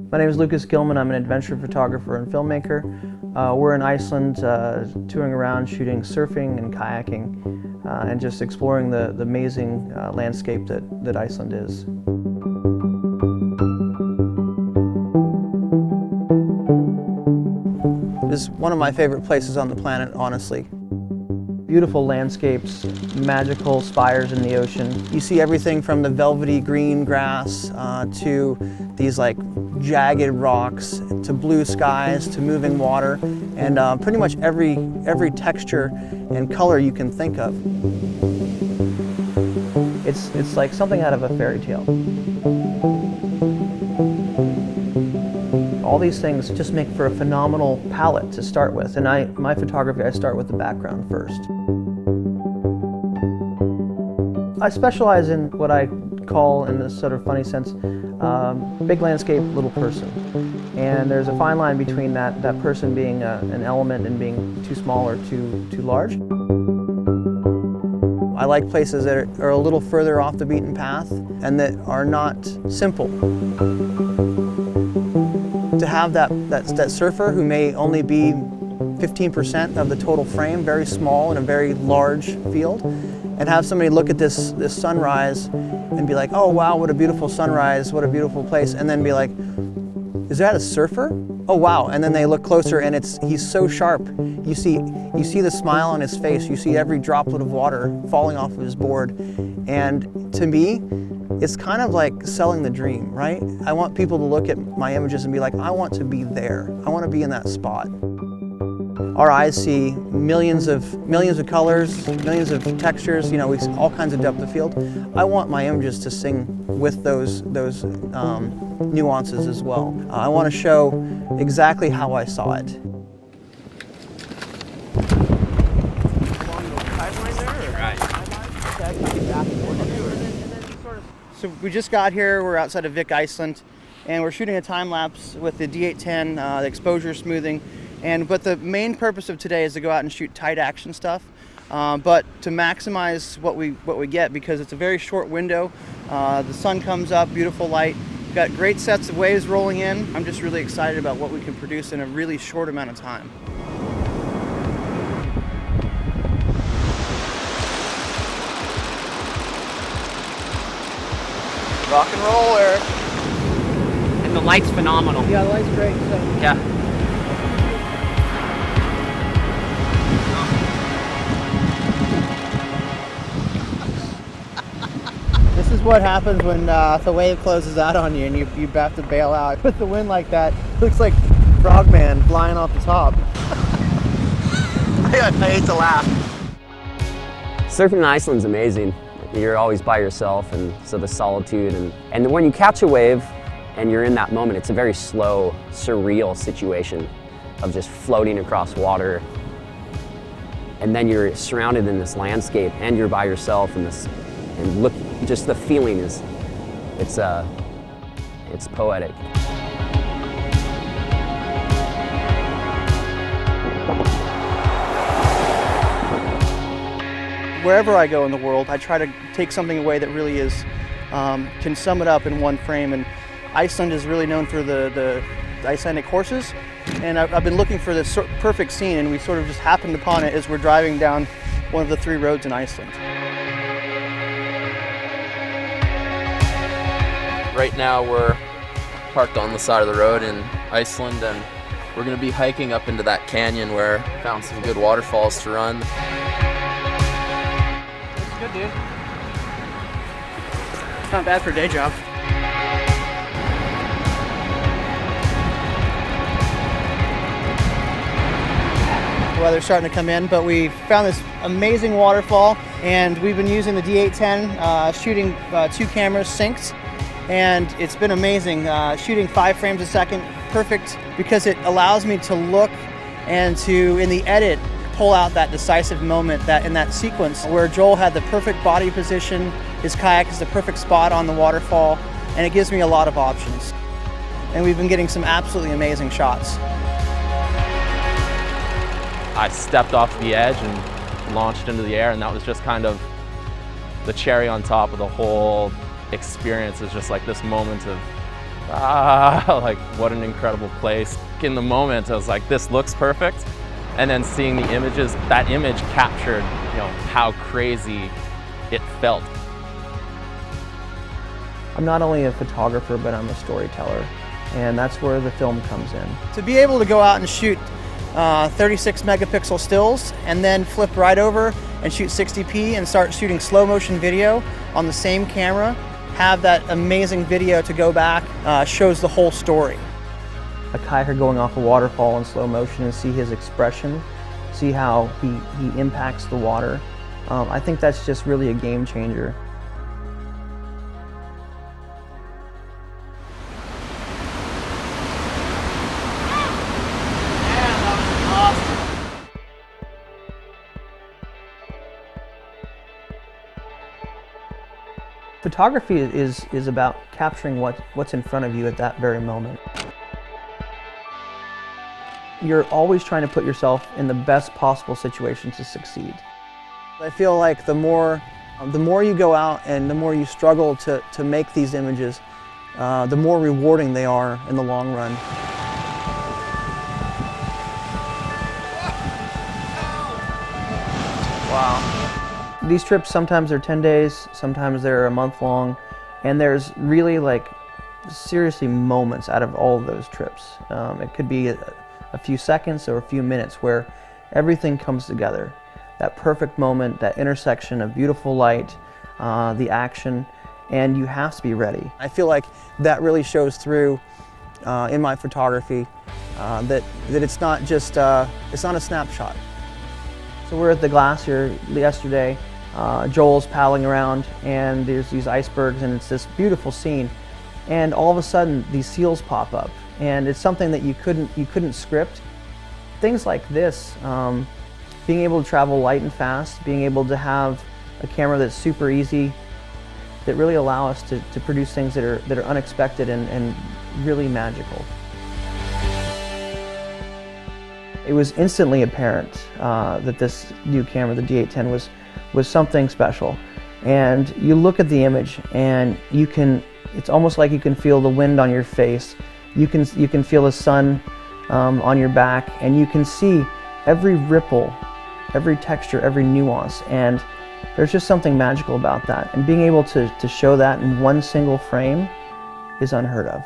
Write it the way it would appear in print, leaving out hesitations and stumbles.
My name is Lucas Gilman. I'm an adventure photographer and filmmaker. We're in Iceland touring around shooting surfing and kayaking and just exploring the amazing landscape that Iceland is. It is one of my favorite places on the planet, honestly. Beautiful landscapes, magical spires in the ocean. You see everything from the velvety green grass to these like jagged rocks, to blue skies, to moving water, and pretty much every texture and color you can think of. It's like something out of a fairy tale. All these things just make for a phenomenal palette to start with, and my photography, I start with the background first. I specialize in what I call, in this sort of funny sense, big landscape, little person. And there's a fine line between that person being an element and being too small or too large. I like places that are a little further off the beaten path and that are not simple. To have that surfer who may only be 15% of the total frame, very small in a very large field, and have somebody look at this sunrise and be like, oh wow, what a beautiful sunrise, what a beautiful place, and then be like, is that a surfer? Oh wow, and then they look closer and he's so sharp. You see the smile on his face, you see every droplet of water falling off of his board, and to me, it's kind of like selling the dream, right? I want people to look at my images and be like, I want to be there. I want to be in that spot. Our eyes see millions of colors, millions of textures, you know, we see all kinds of depth of field. I want my images to sing with those nuances as well. I want to show exactly how I saw it. So we just got here, we're outside of Vik, Iceland, and we're shooting a time lapse with the D810, the exposure smoothing. But the main purpose of today is to go out and shoot tight action stuff, but to maximize what we get, because it's a very short window. The sun comes up, beautiful light. We've got great sets of waves rolling in. I'm just really excited about what we can produce in a really short amount of time. Rock and roll, Eric. And the light's phenomenal. Yeah, the light's great. So. Yeah. This is what happens when the wave closes out on you and you have to bail out. With the wind like that, it looks like Frogman flying off the top. I hate to laugh. Surfing in Iceland's amazing. You're always by yourself, and so the solitude, and when you catch a wave and you're in that moment, it's a very slow, surreal situation of just floating across water, and then you're surrounded in this landscape and you're by yourself in this, and look, just the feeling is, it's poetic. Wherever I go in the world, I try to take something away that really is, can sum it up in one frame. And Iceland is really known for the Icelandic horses. And I've been looking for this perfect scene, and we sort of just happened upon it as we're driving down one of the 3 roads in Iceland. Right now we're parked on the side of the road in Iceland, and we're going to be hiking up into that canyon where we found some good waterfalls to run. Good, dude. It's not bad for a day job. The weather's starting to come in, but we found this amazing waterfall, and we've been using the D810, shooting 2 cameras synced, and it's been amazing. Shooting 5 frames a second, perfect, because it allows me to look and to, in the edit, pull out that decisive moment, that in that sequence where Joel had the perfect body position, his kayak is the perfect spot on the waterfall, and it gives me a lot of options. And we've been getting some absolutely amazing shots. I stepped off the edge and launched into the air, and that was just kind of the cherry on top of the whole experience. Is just like this moment of like what an incredible place. In the moment, I was like, this looks perfect. And then seeing the images, that image captured, how crazy it felt. I'm not only a photographer, but I'm a storyteller, and that's where the film comes in. To be able to go out and shoot 36 megapixel stills and then flip right over and shoot 60p and start shooting slow motion video on the same camera, have that amazing video to go back, shows the whole story. A kayaker going off a waterfall in slow motion and see his expression, see how he impacts the water. I think that's just really a game changer. Photography is about capturing what's in front of you at that very moment. You're always trying to put yourself in the best possible situation to succeed. I feel like the more you go out and the more you struggle to make these images, the more rewarding they are in the long run. Wow. These trips, sometimes they're 10 days, sometimes they're a month long, and there's really seriously moments out of all of those trips. It could be a few seconds or a few minutes where everything comes together. That perfect moment, that intersection of beautiful light, the action, and you have to be ready. I feel like that really shows through in my photography, that it's not just, it's not a snapshot. So we're at the glacier yesterday, Joel's paddling around and there's these icebergs and it's this beautiful scene, and all of a sudden these seals pop up. And it's something that you couldn't script. Things like this, being able to travel light and fast, being able to have a camera that's super easy, that really allow us to produce things that are unexpected and really magical. It was instantly apparent that this new camera, the D810, was something special. And you look at the image and it's almost like you can feel the wind on your face. You can feel the sun on your back, and you can see every ripple, every texture, every nuance, and there's just something magical about that. And being able to show that in one single frame is unheard of.